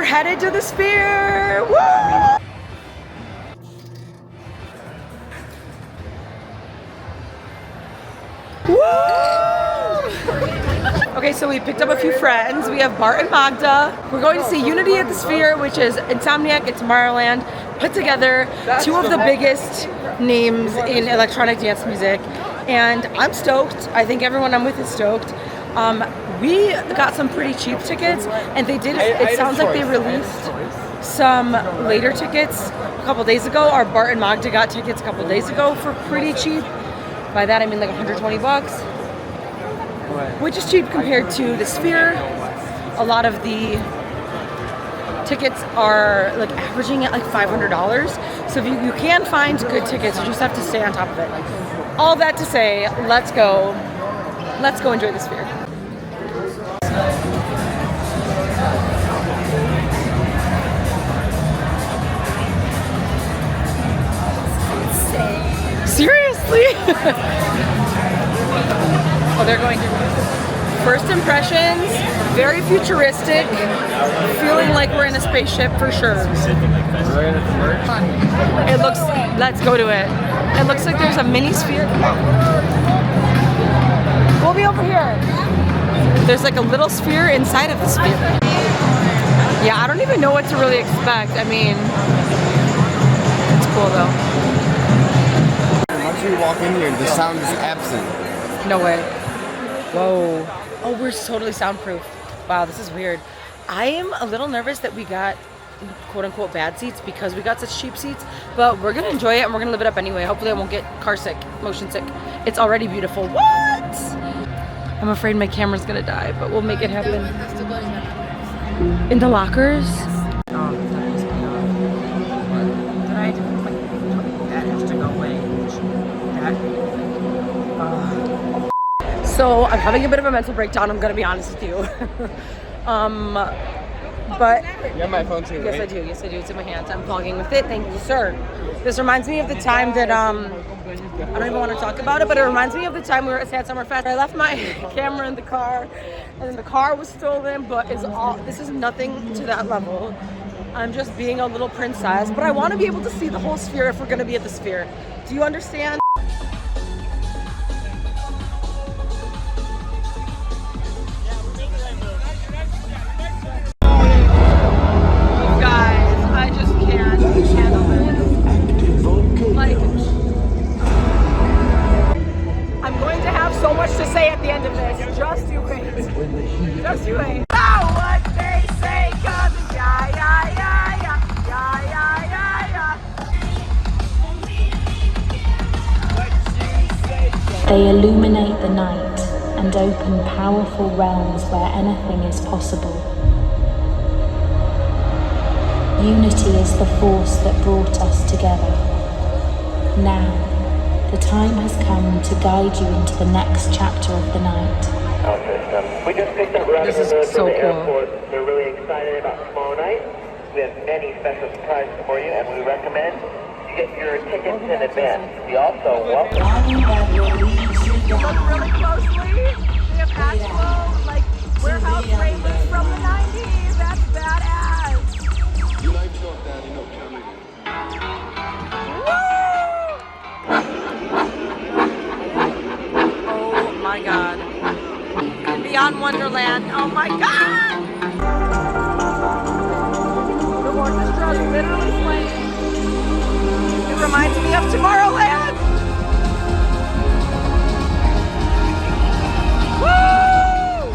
headed to the Sphere. Woo! Woo! Okay, so we picked up a few friends. We have Bart and Magda. We're going to see Unity at the Sphere, which is Insomniac at Tomorrowland, put together two of the biggest names in electronic dance music. And I'm stoked. I think everyone I'm with is stoked. We got some pretty cheap tickets, and they did, it sounds like they released some later tickets a couple days ago. Our Bart and Magda got tickets a couple days ago for pretty cheap. By that I mean like 120 bucks, which is cheap compared to the Sphere. A lot of the tickets are like averaging at like $500. So if you can find good tickets, you just have to stay on top of it. All that to say, let's go enjoy the Sphere. Seriously? Oh, they're going to. First impressions, very futuristic, feeling like we're in a spaceship for sure. It looks, let's go to it. It looks like there's a mini Sphere. We'll be over here. There's like a little Sphere inside of the Sphere. Yeah, I don't even know what to really expect. I mean, it's cool though. Once we walk in here, the sound is absent. No way. Whoa. Oh, we're totally soundproof. Wow, this is weird. I am a little nervous that we got quote unquote bad seats because we got such cheap seats, but we're gonna enjoy it and we're gonna live it up anyway. Hopefully I won't get car sick, motion sick. It's already beautiful. What? I'm afraid my camera's gonna die, but we'll make it happen. In the lockers? So I'm having a bit of a mental breakdown, I'm gonna be honest with you. But you have my phone too, yes, right? Yes I do, it's in my hands. I'm vlogging with it, thank you, sir. This reminds me of the time that, I don't even want to talk about it, but it reminds me of the time we were at Sad Summer Fest. I left my camera in the car, and then the car was stolen, but this is nothing to that level. I'm just being a little princess, but I want to be able to see the whole Sphere if we're gonna be at the Sphere. Do you understand? Just you wait. Oh, what they say, cause it's They illuminate the night and open powerful realms where anything is possible. Unity is the force that brought us together. Now, the time has come to guide you into the next chapter of the night. We just picked up running from the airport. We're really excited about tomorrow night. We have many special surprises for you, and we recommend you get your tickets in advance. We also welcome. Look really closely. They have actual like warehouse railings from the 90s. That's badass. You like short daddy, no comedy. Oh my god. Beyond Wonderland. Oh my god! The orchestra is literally playing. It reminds me of Tomorrowland. Woo!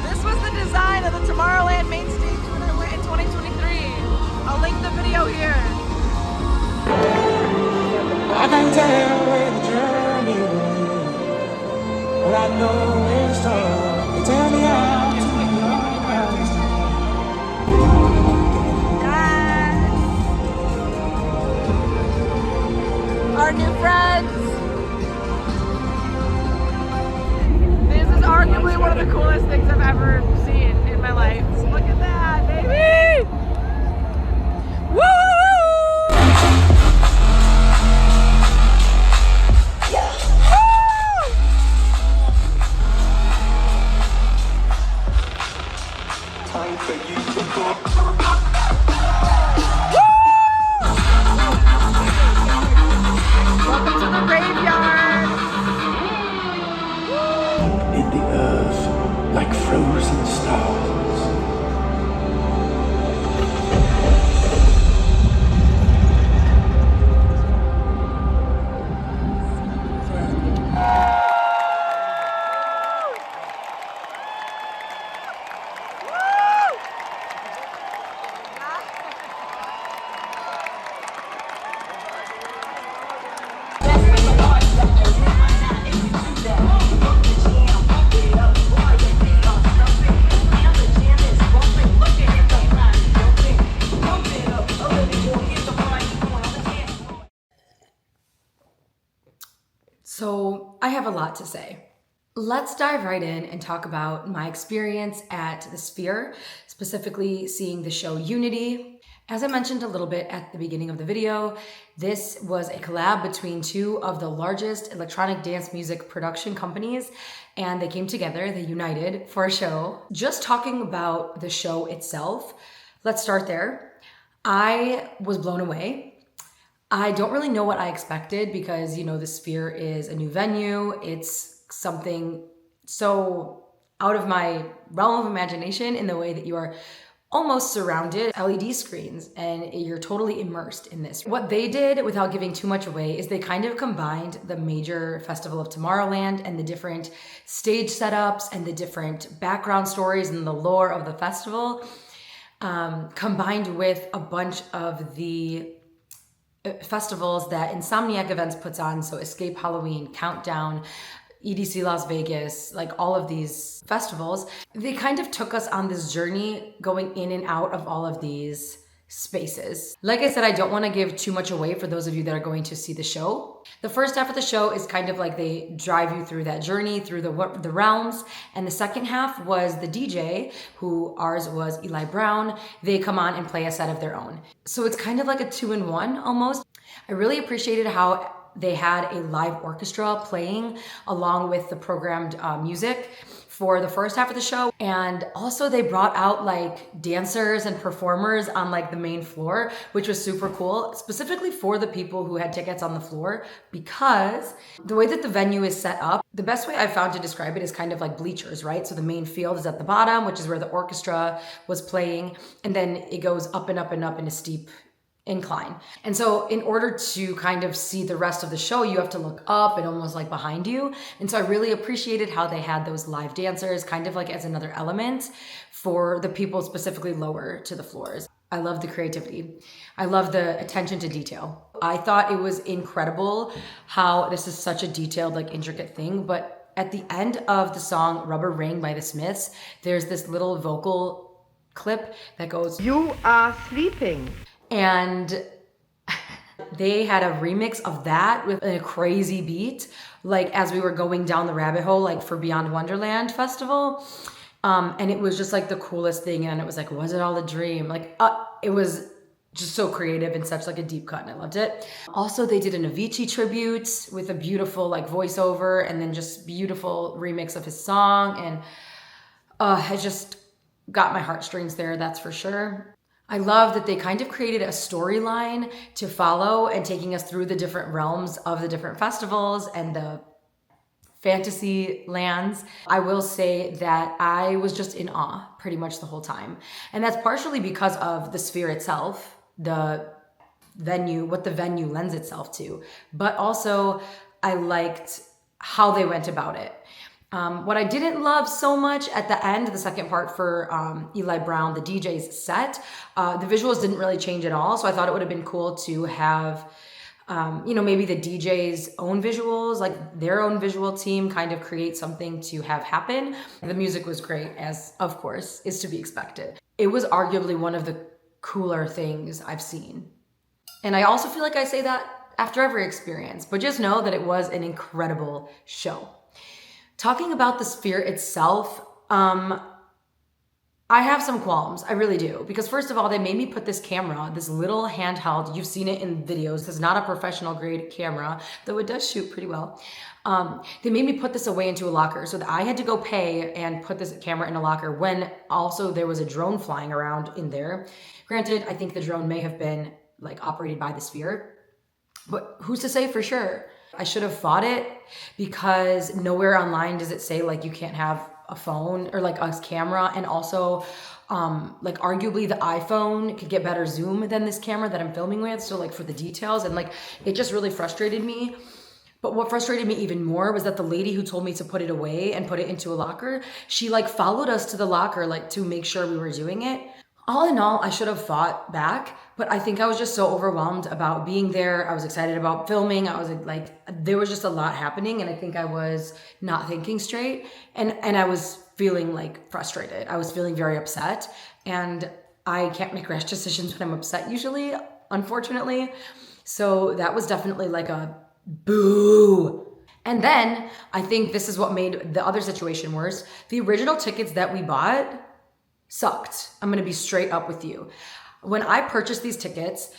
This was the design of the Tomorrowland main stage when I went in 2023. I'll link the video here. I can tell where the journey will. But I know it's all. Tell me how to Our new friends. This is arguably one of the coolest things I've ever seen in my life. Look at that, baby! Woo! Welcome to the graveyard. In the earth, like frozen stars. So I have a lot to say. Let's dive right in and talk about my experience at the Sphere, specifically seeing the show Unity. As I mentioned a little bit at the beginning of the video, this was a collab between two of the largest electronic dance music production companies, and they came together, they united for a show. Just talking about the show itself, let's start there. I was blown away. I don't really know what I expected because, you know, the Sphere is a new venue. It's something so out of my realm of imagination in the way that you are almost surrounded LED screens and you're totally immersed in this. What they did, without giving too much away, is they kind of combined the major festival of Tomorrowland and the different stage setups and the different background stories and the lore of the festival, combined with a bunch of the festivals that Insomniac Events puts on. So Escape Halloween, Countdown, EDC Las Vegas, like all of these festivals. They kind of took us on this journey going in and out of all of these spaces. Like I said, I don't want to give too much away for those of you that are going to see the show. The first half of the show is kind of like they drive you through that journey through the realms, and the second half was the DJ, who ours was Eli Brown. They come on and play a set of their own. So it's kind of like a 2-in-1 almost. I really appreciated how they had a live orchestra playing along with the programmed music for the first half of the show. And also they brought out like dancers and performers on like the main floor, which was super cool, specifically for the people who had tickets on the floor, because the way that the venue is set up, the best way I found to describe it is kind of like bleachers, right? So the main field is at the bottom, which is where the orchestra was playing. And then it goes up and up and up in a steep incline. And so in order to kind of see the rest of the show, you have to look up and almost like behind you. And so I really appreciated how they had those live dancers kind of like as another element for the people specifically lower to the floors. I love the creativity. I love the attention to detail. I thought it was incredible how this is such a detailed, like intricate thing, but at the end of the song Rubber Ring by the Smiths, there's this little vocal clip that goes, "You are sleeping." And they had a remix of that with a crazy beat, like as we were going down the rabbit hole, like for Beyond Wonderland Festival. And it was just like the coolest thing. And it was like, was it all a dream? Like, it was just so creative and such like a deep cut, and I loved it. Also, they did an Avicii tribute with a beautiful like voiceover and then just beautiful remix of his song. And it just got my heartstrings there, that's for sure. I love that they kind of created a storyline to follow and taking us through the different realms of the different festivals and the fantasy lands. I will say that I was just in awe pretty much the whole time. And that's partially because of the Sphere itself, the venue, what the venue lends itself to, but also I liked how they went about it. What I didn't love so much at the end, the second part for Eli Brown, the DJ's set, the visuals didn't really change at all. So I thought it would have been cool to have, maybe the DJ's own visuals, like their own visual team kind of create something to have happen. The music was great, as of course is to be expected. It was arguably one of the cooler things I've seen. And I also feel like I say that after every experience, but just know that it was an incredible show. Talking about the Sphere itself, I have some qualms, I really do. Because first of all, they made me put this camera, this little handheld, you've seen it in videos, this is not a professional grade camera, though it does shoot pretty well. They made me put this away into a locker so that I had to go pay and put this camera in a locker when also there was a drone flying around in there. Granted, I think the drone may have been like operated by the Sphere, but who's to say for sure? I should have fought it because nowhere online does it say like you can't have a phone or like a camera, and also like arguably the iPhone could get better zoom than this camera that I'm filming with, so like for the details, and like it just really frustrated me. But what frustrated me even more was that the lady who told me to put it away and put it into a locker, she like followed us to the locker like to make sure we were doing it. All in all, I should have fought back, but I think I was just so overwhelmed about being there. I was excited about filming. I was like, there was just a lot happening, and I think I was not thinking straight, and I was feeling like frustrated. I was feeling very upset, and I can't make rash decisions when I'm upset usually, unfortunately. So that was definitely like a boo. And then I think this is what made the other situation worse. The original tickets that we bought sucked. I'm gonna be straight up with you. When I purchased these tickets,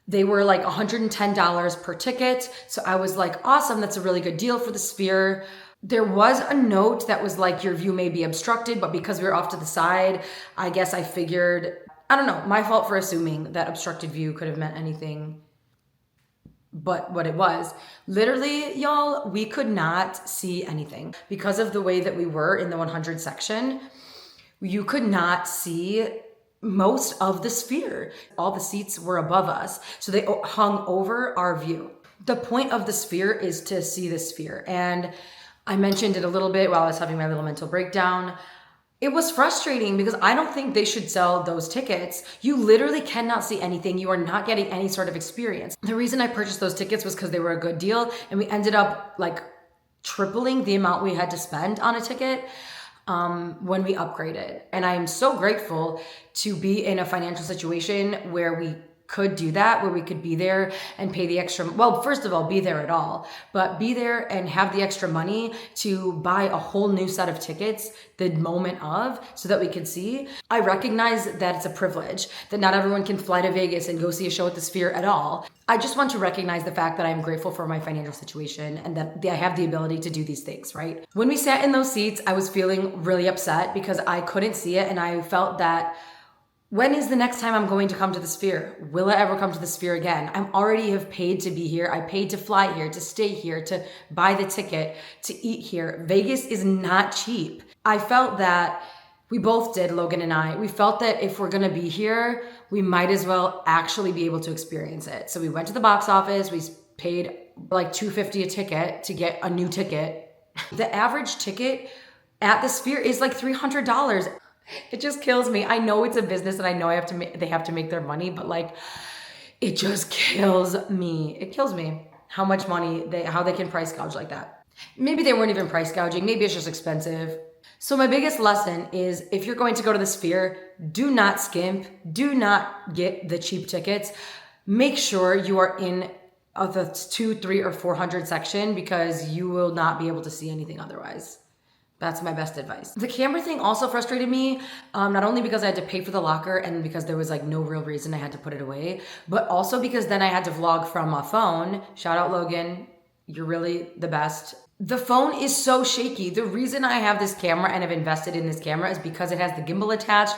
they were like $110 per ticket. So I was like, awesome, that's a really good deal for the Sphere. There was a note that was like, your view may be obstructed, but because we were off to the side, I guess I figured, I don't know, my fault for assuming that obstructed view could have meant anything but what it was. Literally, y'all, we could not see anything. Because of the way that we were in the 100 section, you could not see most of the Sphere. All the seats were above us, so they hung over our view. The point of the Sphere is to see the Sphere, and I mentioned it a little bit while I was having my little mental breakdown. It was frustrating because I don't think they should sell those tickets. You literally cannot see anything. You are not getting any sort of experience. The reason I purchased those tickets was because they were a good deal, and we ended up like tripling the amount we had to spend on a ticket when we upgraded. And I am so grateful to be in a financial situation where we could do that, where we could be there and pay the extra, well, first of all, be there at all, but be there and have the extra money to buy a whole new set of tickets the moment of, so that we could see. I recognize that it's a privilege, that not everyone can fly to Vegas and go see a show at the Sphere at all. I just want to recognize the fact that I'm grateful for my financial situation and that I have the ability to do these things, right? When we sat in those seats, I was feeling really upset because I couldn't see it, and I felt that, when is the next time I'm going to come to the Sphere? Will I ever come to the Sphere again? I'm already have paid to be here. I paid to fly here, to stay here, to buy the ticket, to eat here. Vegas is not cheap. I felt that, we both did, Logan and I, we felt that if we're gonna be here, we might as well actually be able to experience it. So we went to the box office, we paid like $250 a ticket to get a new ticket. The average ticket at the Sphere is like $300. It just kills me. I know it's a business and I know they have to make their money, but like, it just kills me. It kills me how much money how they can price gouge like that. Maybe they weren't even price gouging. Maybe it's just expensive. So my biggest lesson is, if you're going to go to the Sphere, do not skimp. Do not get the cheap tickets. Make sure you are in the 200, 300, or 400 section, because you will not be able to see anything otherwise. That's my best advice. The camera thing also frustrated me, not only because I had to pay for the locker and because there was like no real reason I had to put it away, but also because then I had to vlog from a phone. Shout out Logan, you're really the best. The phone is so shaky. The reason I have this camera and have invested in this camera is because it has the gimbal attached.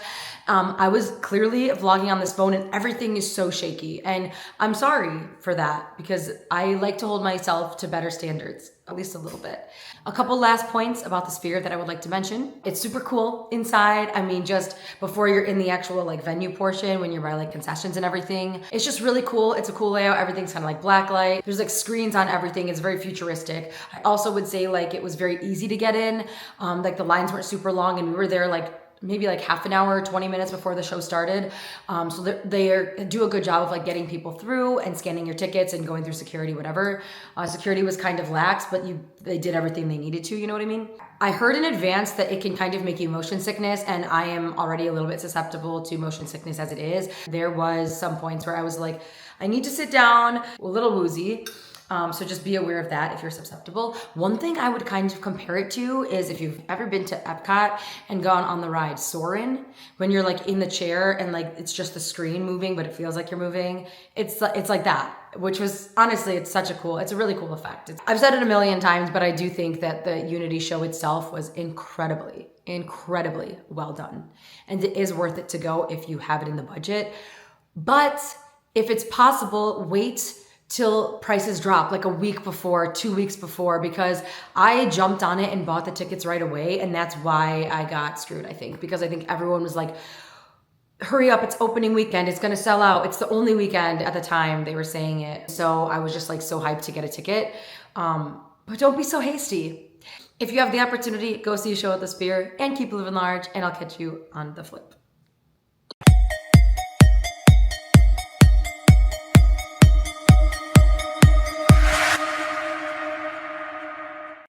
I was clearly vlogging on this phone and everything is so shaky. And I'm sorry for that, because I like to hold myself to better standards, at least a little bit. A couple last points about the Sphere that I would like to mention. It's super cool inside. I mean, just before you're in the actual like venue portion, when you're by like concessions and everything, it's just really cool. It's a cool layout. Everything's kind of like blacklight. There's like screens on everything. It's very futuristic. I also would say like it was very easy to get in. Like the lines weren't super long, and we were there like maybe like half an hour, 20 minutes before the show started. So they do a good job of like getting people through and scanning your tickets and going through security, whatever. Security was kind of lax, but they did everything they needed to, you know what I mean? I heard in advance that it can kind of make you motion sickness, and I am already a little bit susceptible to motion sickness as it is. There was some points where I was like, I need to sit down, a little woozy. So just be aware of that if you're susceptible. One thing I would kind of compare it to is if you've ever been to Epcot and gone on the ride Soarin', when you're like in the chair and like it's just the screen moving, but it feels like you're moving. It's like that, which was honestly, it's a really cool effect. I've said it a million times, but I do think that the Unity show itself was incredibly well done. And it is worth it to go if you have it in the budget. But if it's possible, wait till prices drop like a week before, 2 weeks before, because I jumped on it and bought the tickets right away. And that's why I got screwed, I think, because I think everyone was like, hurry up, it's opening weekend, it's gonna sell out. It's the only weekend at the time they were saying it. So I was just like so hyped to get a ticket. But don't be so hasty. If you have the opportunity, go see a show at the Sphere and keep living large, and I'll catch you on the flip.